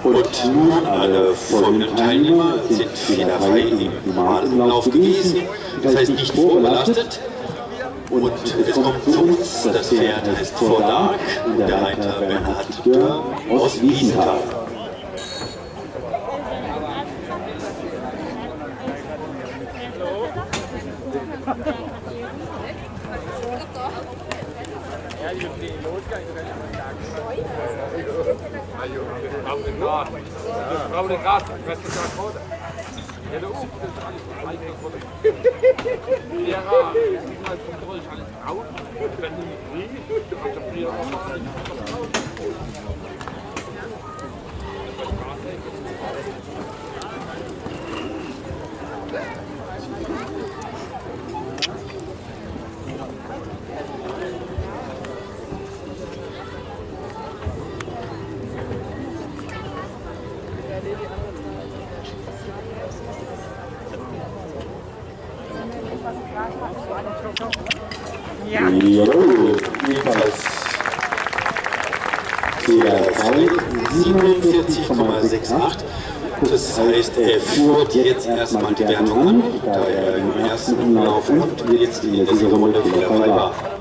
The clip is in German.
Und nun alle folgenden Teilnehmer sind fehlerfrei im Normalumlauf gewesen, das heißt nicht vorbelastet. Und es kommt zu uns, das Pferd heißt Vordark, der Reiter Bernhard Dörr aus Wiesenthal. Ja. Jedenfalls Fehlerzeit 47,68. Das heißt, er führt jetzt erstmal die Wertung an, da er im ersten Umlauf und jetzt in dieser Runde fehlerfrei war.